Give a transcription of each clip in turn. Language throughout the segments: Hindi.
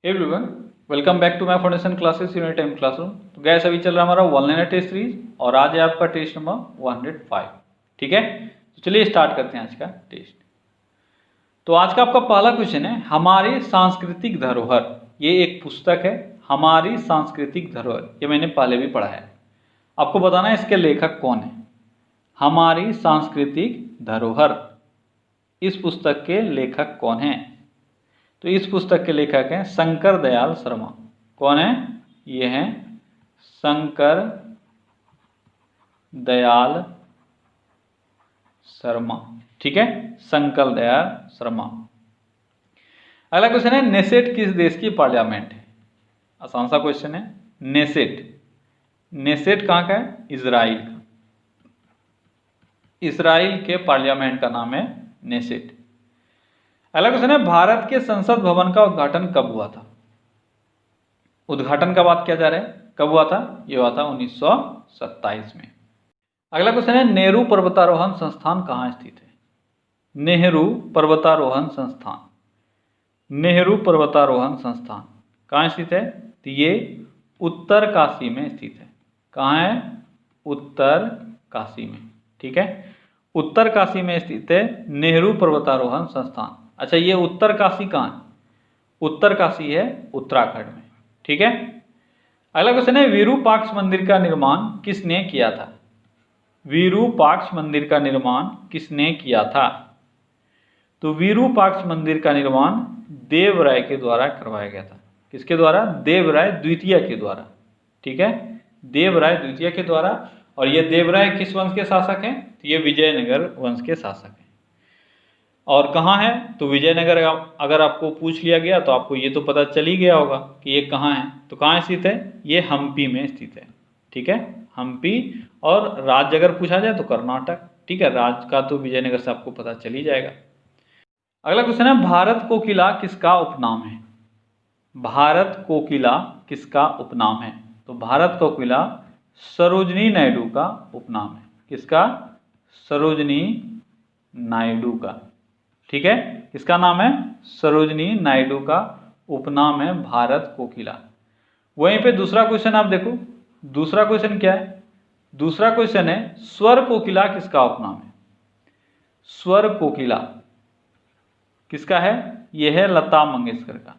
Everyone, welcome back to my foundation classes unit time classroom. तो गैस अभी चल रहा है हमारा 1 लाइनर टेस्ट सीरीज और आज है आपका टेस्ट नंबर 105। ठीक है, तो चलिए स्टार्ट करते हैं आज का टेस्ट। तो आज का आपका पहला क्वेश्चन है हमारी सांस्कृतिक धरोहर। ये एक पुस्तक है, हमारी सांस्कृतिक धरोहर। ये मैंने पहले भी पढ़ा है। आपको बताना है इसके लेखक कौन है। हमारी सांस्कृतिक धरोहर, इस पुस्तक के लेखक कौन हैं? तो इस पुस्तक के लेखक हैं शंकर दयाल शर्मा। कौन है? ये हैं शंकर दयाल शर्मा। ठीक है, शंकर दयाल शर्मा। अगला क्वेश्चन है नेसेट किस देश की पार्लियामेंट है? आसान सा क्वेश्चन है। नेसेट कहाँ का है? इजराइल का। इसराइल के पार्लियामेंट का नाम है नेसेट। अगला क्वेश्चन है भारत के संसद भवन का उद्घाटन कब हुआ था? उद्घाटन का बात किया जा रहा है, कब हुआ था? ये हुआ था 1927 में। अगला क्वेश्चन है नेहरू पर्वतारोहण संस्थान कहाँ स्थित है? नेहरू पर्वतारोहण संस्थान, नेहरू पर्वतारोहण संस्थान कहाँ स्थित है? तो ये उत्तर काशी में स्थित है। कहाँ है? उत्तर काशी में। ठीक है, उत्तर काशी में स्थित है नेहरू पर्वतारोहण संस्थान। अच्छा, ये उत्तर काशी कहाँ है? उत्तर काशी है उत्तराखंड में। ठीक है, अगला क्वेश्चन है विरूपाक्ष मंदिर का निर्माण किसने किया था? विरूपाक्ष मंदिर का निर्माण किसने किया था? तो विरूपाक्ष मंदिर का निर्माण देवराय के द्वारा करवाया गया था। किसके द्वारा? देवराय द्वितीय के द्वारा। ठीक है, देवराय द्वितीय के द्वारा। और ये देवराय किस वंश के शासक हैं? तो ये विजयनगर वंश के शासक हैं। और कहाँ है? तो विजयनगर अगर आपको पूछ लिया गया तो आपको ये तो पता चल ही गया होगा कि ये कहाँ है। तो कहाँ स्थित है? ये हम्पी में स्थित है। ठीक है, हम्पी। और राज्य अगर पूछा जाए तो कर्नाटक। ठीक है, राज्य का तो विजयनगर से आपको पता चल ही जाएगा। अगला क्वेश्चन है भारत कोकिला किसका उपनाम है? भारत कोकिला किसका उपनाम है? तो भारत कोकिला सरोजनी नायडू का उपनाम है। किसका? सरोजनी नायडू का। ठीक है, किसका नाम है? सरोजनी नायडू का उपनाम है भारत कोकिला। वहीं पे दूसरा क्वेश्चन आप देखो, दूसरा क्वेश्चन क्या है? दूसरा क्वेश्चन है स्वर कोकिला किसका उपनाम है? स्वर कोकिला किसका है? यह है लता मंगेशकर का।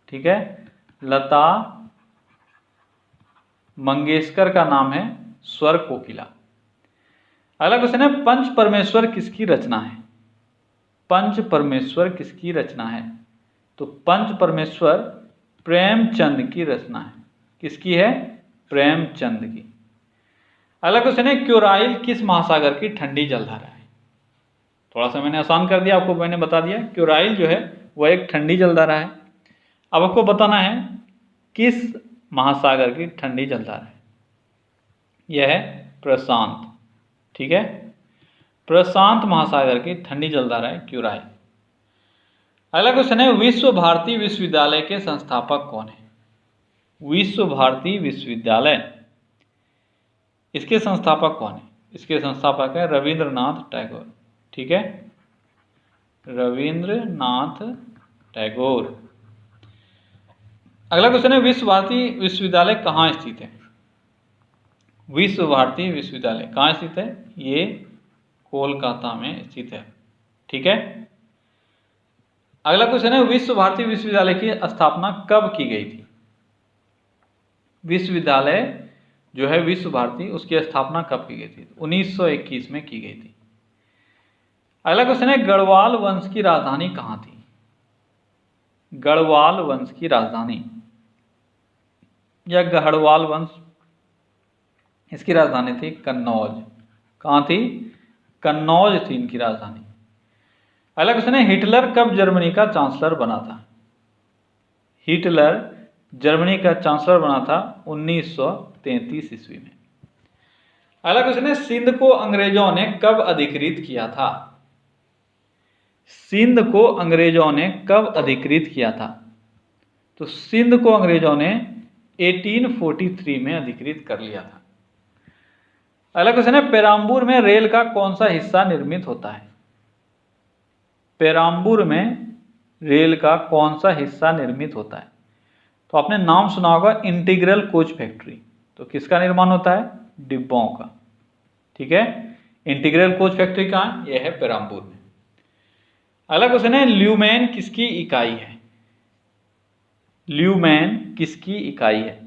ठीक है, लता मंगेशकर का नाम है स्वर कोकिला। अगला क्वेश्चन है पंच परमेश्वर किसकी रचना है? पंच परमेश्वर किसकी रचना है? तो पंच परमेश्वर प्रेमचंद की रचना है। किसकी है? प्रेमचंद की। अगला क्वेश्चन है क्योराइल किस महासागर की ठंडी जलधारा है? थोड़ा सा मैंने आसान कर दिया, आपको मैंने बता दिया क्योराइल जो है वह एक ठंडी जलधारा है। अब आपको बताना है किस महासागर की ठंडी जलधारा है। यह है प्रशांत। ठीक है, प्रशांत महासागर की ठंडी जलधारा है क्योराइल। अगला क्वेश्चन है विश्व भारती विश्वविद्यालय के संस्थापक कौन है? विश्व भारती विश्वविद्यालय, इसके संस्थापक कौन है? इसके संस्थापक है रविंद्रनाथ टैगोर। ठीक है, रविंद्रनाथ टैगोर। अगला क्वेश्चन है विश्व भारती विश्वविद्यालय कहाँ स्थित है? विश्व भारती विश्वविद्यालय कहाँ स्थित है? ये कोलकाता में स्थित है। ठीक है, अगला क्वेश्चन है विश्व भारती विश्वविद्यालय की स्थापना कब की गई थी? विश्वविद्यालय जो है विश्व भारती, उसकी स्थापना कब की गई थी? 1921 में की गई थी। अगला क्वेश्चन है गढ़वाल वंश की राजधानी कहाँ थी? गढ़वाल वंश की राजधानी या गढ़वाल वंश, इसकी राजधानी थी कन्नौज। कहाँ थी? कन्नौज थी इनकी राजधानी। अगला क्वेश्चन है हिटलर कब जर्मनी का चांसलर बना था? हिटलर जर्मनी का चांसलर बना था 1933 ईस्वी में। अगला क्वेश्चन है सिंध को अंग्रेजों ने कब अधिकृत किया था? सिंध को अंग्रेजों ने कब अधिकृत किया था? तो सिंध को अंग्रेजों ने 1843 में अधिकृत कर लिया था। अगला क्वेश्चन है पेराम्बूर में रेल का कौन सा हिस्सा निर्मित होता है? पेराम्बूर में रेल का कौन सा हिस्सा निर्मित होता है? तो आपने नाम सुना होगा इंटीग्रल कोच फैक्ट्री, तो किसका निर्माण होता है? डिब्बों का। ठीक है, इंटीग्रल कोच फैक्ट्री कहाँ है? यह है पेराम्बूर में। अगला क्वेश्चन है, ल्यूमेन किसकी इकाई है? ल्यूमेन किसकी इकाई है?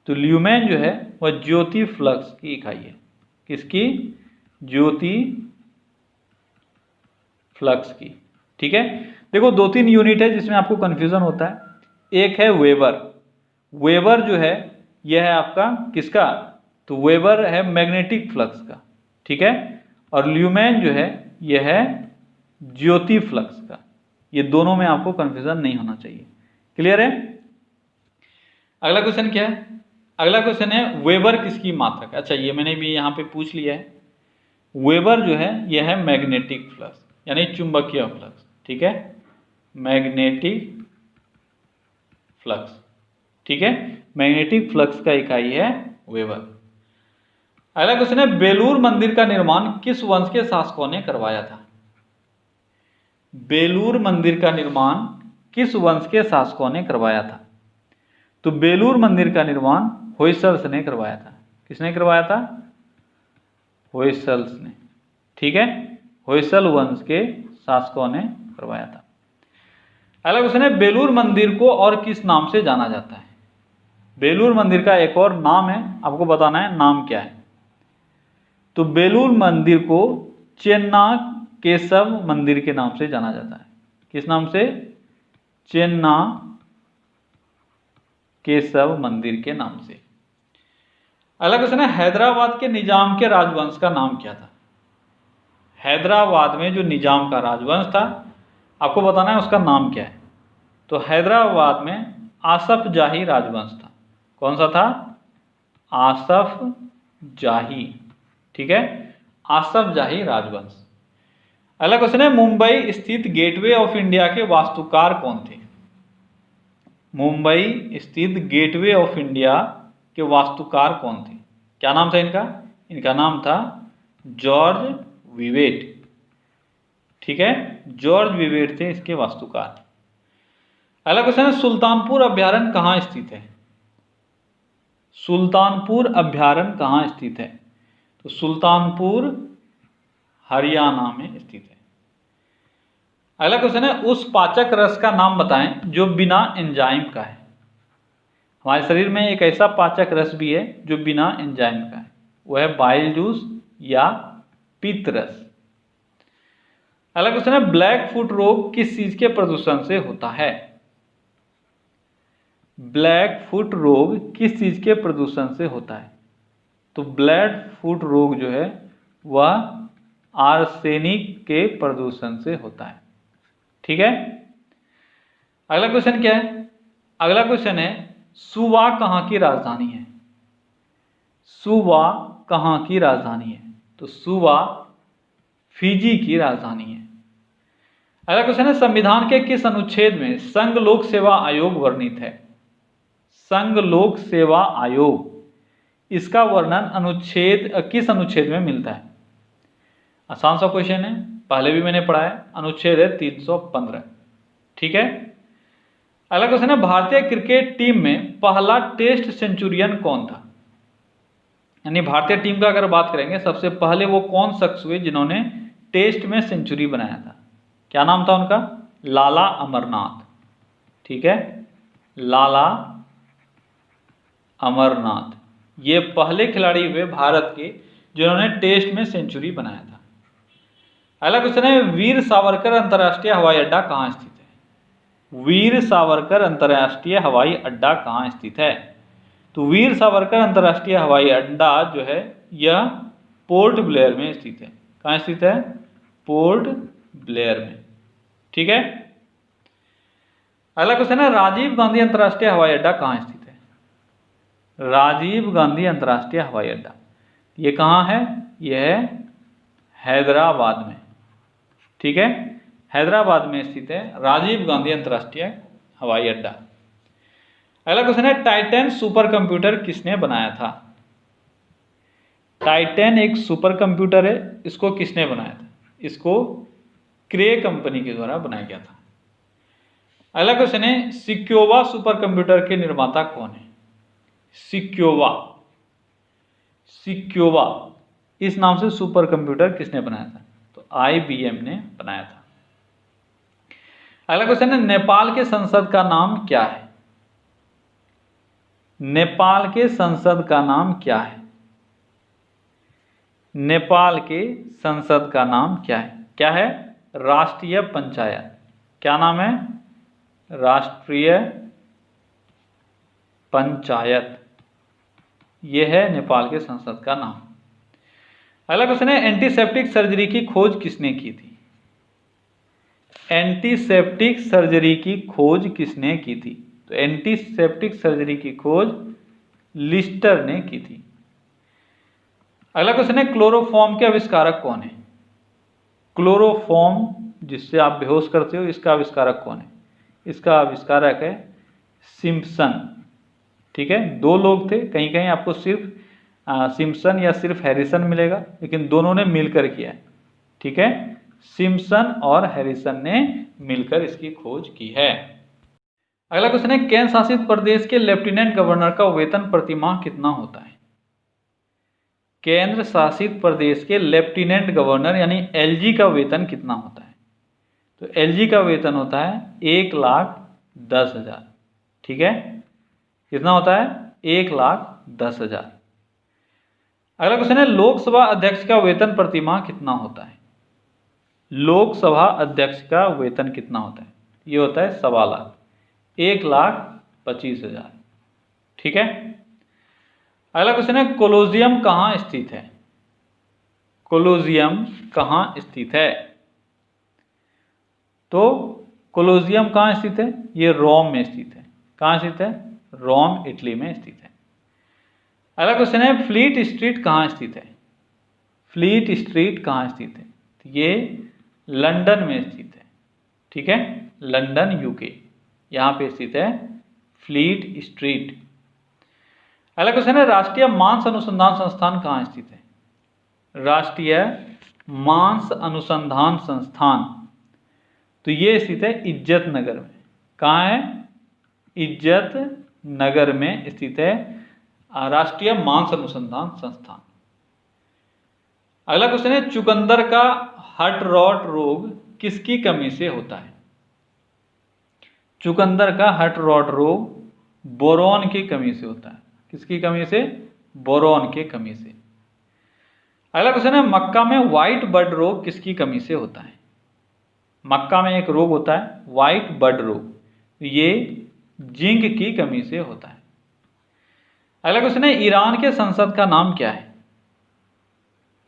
तो ल्यूमेन जो है वह ज्योति फ्लक्स की इकाई है। किसकी? ज्योति फ्लक्स की। ठीक है, देखो 2-3 यूनिट है जिसमें आपको कंफ्यूजन होता है। एक है वेबर, वेबर जो है यह है आपका किसका? तो वेबर है मैग्नेटिक फ्लक्स का। ठीक है, और ल्यूमेन जो है यह है ज्योति फ्लक्स का। ये दोनों में आपको कंफ्यूजन नहीं होना चाहिए। क्लियर है? अगला क्वेश्चन क्या है? अगला क्वेश्चन है वेबर किसकी मात्रक? अच्छा, ये मैंने भी यहाँ पे पूछ लिया है। वेबर जो है यह है मैग्नेटिक फ्लक्स यानी चुंबकीय फ्लक्स। ठीक है, मैग्नेटिक फ्लक्स। ठीक है, मैग्नेटिक फ्लक्स का इकाई है वेबर। अगला क्वेश्चन है, बेलूर मंदिर का निर्माण किस वंश के शासकों ने करवाया था? बेलूर मंदिर का निर्माण किस वंश के शासकों ने करवाया था? तो बेलूर मंदिर का निर्माण होयसल्स ने करवाया था। किसने करवाया था? होयसल्स ने। ठीक है, होयसल वंश के शासकों ने करवाया था। अगला क्वेश्चन है, बेलूर मंदिर को और किस नाम से जाना जाता है? बेलूर मंदिर का एक और नाम है, आपको बताना है नाम क्या है। तो बेलूर मंदिर को चेन्ना केशव मंदिर के नाम से जाना जाता है। किस नाम से? चेन्ना केशव मंदिर के नाम से। अगला क्वेश्चन है, हैदराबाद के निजाम के राजवंश का नाम क्या था? हैदराबाद में जो निजाम का राजवंश था, आपको बताना है उसका नाम क्या है। तो हैदराबाद में आसफ जाही राजवंश था। कौन सा था? आसफ जाही। ठीक है, आसफ जाही राजवंश। अगला क्वेश्चन है, मुंबई स्थित गेटवे ऑफ इंडिया के वास्तुकार कौन थे? मुंबई स्थित गेटवे ऑफ इंडिया के वास्तुकार कौन थे? क्या नाम था इनका? इनका नाम था जॉर्ज विवेट। ठीक है, जॉर्ज विवेट थे इसके वास्तुकार। अगला क्वेश्चन है, सुल्तानपुर अभ्यारण्य कहाँ स्थित है? सुल्तानपुर अभ्यारण्य कहाँ स्थित है? तो सुल्तानपुर हरियाणा में स्थित है। अगला क्वेश्चन है, उस पाचक रस का नाम बताएं जो बिना एंजाइम का है। हमारे शरीर में एक ऐसा पाचक रस भी है जो बिना एंजाइम का है, वह है बाइल जूस या पित्त रस। अगला क्वेश्चन है, ब्लैक फुट रोग किस चीज के प्रदूषण से होता है? ब्लैक फुट रोग किस चीज के प्रदूषण से होता है? तो ब्लैक फुट रोग जो है वह आर्सेनिक के प्रदूषण से होता है। ठीक है, अगला क्वेश्चन क्या है? अगला क्वेश्चन है, सुवा कहाँ की राजधानी है? सुवा कहाँ की राजधानी है? तो सुवा फिजी की राजधानी है। अगला क्वेश्चन है, संविधान के किस अनुच्छेद में संघ लोक सेवा आयोग वर्णित है? संघ लोक सेवा आयोग, इसका वर्णन अनुच्छेद किस अनुच्छेद में मिलता है? आसान सा क्वेश्चन है, पहले भी मैंने पढ़ा है। अनुच्छेद है 315। ठीक है, अगला क्वेश्चन है, भारतीय क्रिकेट टीम में पहला टेस्ट सेंचुरियन कौन था? यानी भारतीय टीम का अगर बात करेंगे, सबसे पहले वो कौन शख्स हुए जिन्होंने टेस्ट में सेंचुरी बनाया था? क्या नाम था उनका? लाला अमरनाथ। ठीक है, लाला अमरनाथ, ये पहले खिलाड़ी हुए भारत के जिन्होंने टेस्ट में सेंचुरी बनाया था। अगला क्वेश्चन है, वीर सावरकर अंतर्राष्ट्रीय हवाई अड्डा कहाँ स्थित है? वीर सावरकर अंतर्राष्ट्रीय हवाई अड्डा कहाँ स्थित है? तो वीर सावरकर अंतर्राष्ट्रीय हवाई अड्डा जो है यह पोर्ट ब्लेयर में स्थित है। कहाँ स्थित है? पोर्ट ब्लेयर में। ठीक है, अगला क्वेश्चन है, राजीव गांधी अंतर्राष्ट्रीय हवाई अड्डा कहाँ स्थित है? राजीव गांधी अंतर्राष्ट्रीय हवाई अड्डा ये कहाँ है? यह है हैदराबाद में। ठीक है, हैदराबाद में स्थित है राजीव गांधी अंतर्राष्ट्रीय हवाई अड्डा। अगला क्वेश्चन है, टाइटन सुपर कंप्यूटर किसने बनाया था? टाइटन एक सुपर कंप्यूटर है, इसको किसने बनाया था? इसको क्रे कंपनी के द्वारा बनाया गया था। अगला क्वेश्चन है, सिक्योवा सुपर कंप्यूटर के निर्माता कौन है? सिक्योवा, सिक्योवा इस नाम से सुपर कंप्यूटर किसने बनाया था? तो IBM ने बनाया था। अगला क्वेश्चन है, नेपाल के संसद का नाम क्या है? नेपाल के संसद का नाम क्या है? नेपाल के संसद का नाम क्या है? क्या है? राष्ट्रीय पंचायत। क्या नाम है? राष्ट्रीय पंचायत, यह है नेपाल के संसद का नाम। अगला क्वेश्चन है, एंटीसेप्टिक सर्जरी की खोज किसने की थी? एंटीसेप्टिक सर्जरी की खोज किसने की थी? तो एंटीसेप्टिक सर्जरी की खोज लिस्टर ने की थी। अगला क्वेश्चन है, क्लोरोफॉर्म के आविष्कारक कौन है? क्लोरोफॉर्म जिससे आप बेहोश करते हो, इसका आविष्कारक कौन है? इसका आविष्कारक है सिम्पसन। ठीक है, दो लोग थे, कहीं कहीं आपको सिर्फ सिम्पसन या सिर्फ हैरिसन मिलेगा, लेकिन दोनों ने मिलकर किया है। ठीक है, सिम्पसन और हैरिसन ने मिलकर इसकी खोज की है। अगला क्वेश्चन है, केंद्र शासित प्रदेश के लेफ्टिनेंट गवर्नर का वेतन प्रतिमाह कितना होता है? केंद्र शासित प्रदेश के लेफ्टिनेंट गवर्नर यानी LG का वेतन कितना होता है? तो LG का वेतन होता है 1,10,000। ठीक है, कितना होता है? 1,10,000। अगला क्वेश्चन है, लोकसभा अध्यक्ष का वेतन प्रतिमाह कितना होता है? लोकसभा अध्यक्ष का वेतन कितना होता है? ये होता है 1,25,000, 1,25,000। ठीक है। अगला क्वेश्चन है, कोलोजियम कहाँ स्थित है? कोलोजियम कहाँ स्थित है? तो कोलोजियम कहाँ स्थित है? ये रोम में स्थित है। कहाँ स्थित है? रोम, इटली में स्थित है। अगला क्वेश्चन है, फ्लीट स्ट्रीट कहाँ स्थित है? फ्लीट स्ट्रीट कहाँ स्थित है? तो ये लंदन में स्थित है। ठीक है, लंदन UK, यहाँ पे स्थित है फ्लीट स्ट्रीट। अगला क्वेश्चन है, राष्ट्रीय मांस अनुसंधान संस्थान कहाँ स्थित है? राष्ट्रीय मांस अनुसंधान संस्थान, तो ये स्थित है इज्जत नगर में। कहाँ है? इज्जत नगर में स्थित है राष्ट्रीय मांस अनुसंधान संस्थान। अगला क्वेश्चन है, चुकंदर का हर्ट रॉट रोग किसकी कमी से होता है? चुकंदर का हर्ट रॉट रोग बोरॉन की कमी से होता है। किसकी कमी से? बोरॉन की कमी से। अगला क्वेश्चन है, मक्का में व्हाइट बड रोग किसकी कमी से होता है? मक्का में एक रोग होता है व्हाइट बड रोग, ये जिंक की कमी से होता है। अगला क्वेश्चन है, ईरान के संसद का नाम क्या है?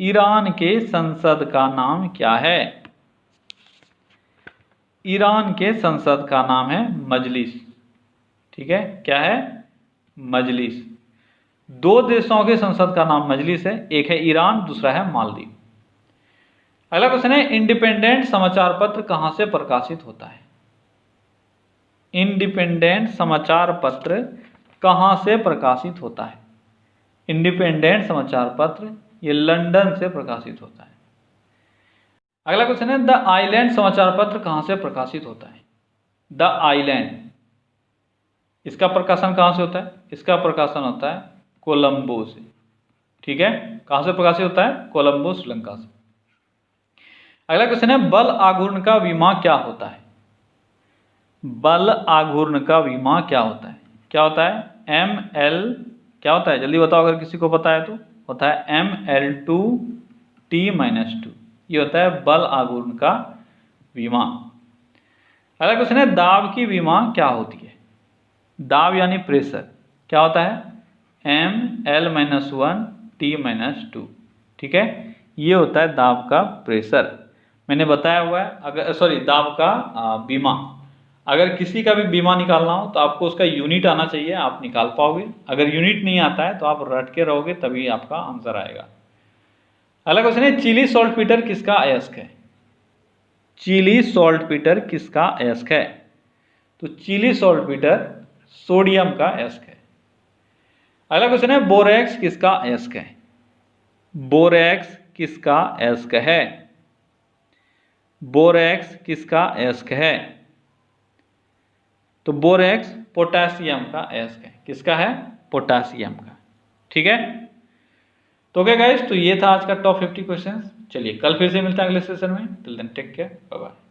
ईरान के संसद का नाम क्या है? ईरान के संसद का नाम है मजलिस। ठीक है, क्या है? मजलिस। दो देशों के संसद का नाम मजलिस है, एक है ईरान, दूसरा है मालदीव। अगला क्वेश्चन है, इंडिपेंडेंट समाचार पत्र कहां से प्रकाशित होता है? इंडिपेंडेंट समाचार पत्र कहां से प्रकाशित होता है? इंडिपेंडेंट समाचार पत्र ये लंदन से प्रकाशित होता है। अगला क्वेश्चन है, द आइलैंड समाचार पत्र कहां से प्रकाशित होता है? द आइलैंड, इसका प्रकाशन कहां से होता है? इसका प्रकाशन होता है कोलंबो से। ठीक है, कहां से प्रकाशित होता है? कोलंबो, श्रीलंका से। अगला क्वेश्चन है, बल आघूर्ण का विमा क्या होता है? बल आघूर्ण का विमा क्या होता है? क्या होता है? ML, क्या होता है? जल्दी बताओ अगर किसी को पता है तो। होता है ML2T-2, ये होता है बल आघूर्ण का विमा। अगला क्वेश्चन है, दाब की विमा क्या होती है? दाब यानी प्रेशर, क्या होता है? ML-1T-2। ठीक है, ये होता है दाब का प्रेशर, मैंने बताया हुआ है। अगर दाब का बीमा, अगर किसी का भी बीमा निकालना हो तो आपको उसका यूनिट आना चाहिए, आप निकाल पाओगे। अगर यूनिट नहीं आता है तो आप रट के रहोगे, तभी आपका आंसर आएगा। अगला क्वेश्चन है, चिली सॉल्टपीटर किसका अयस्क है? चिली सॉल्टपीटर किसका अयस्क है? तो चिली सॉल्टपीटर सोडियम का अयस्क है। अगला क्वेश्चन है, बोरेक्स किसका अयस्क है? बोरेक्स किसका अयस्क है? बोरेक्स किसका अयस्क है? तो बोरेक्स पोटेशियम का अयस्क है। किसका है? पोटेशियम का। ठीक है, तो ओके गाइस, तो ये था आज का टॉप 50 क्वेश्चंस। चलिए कल फिर से मिलते हैं अगले सेशन में। Till then take care, bye bye.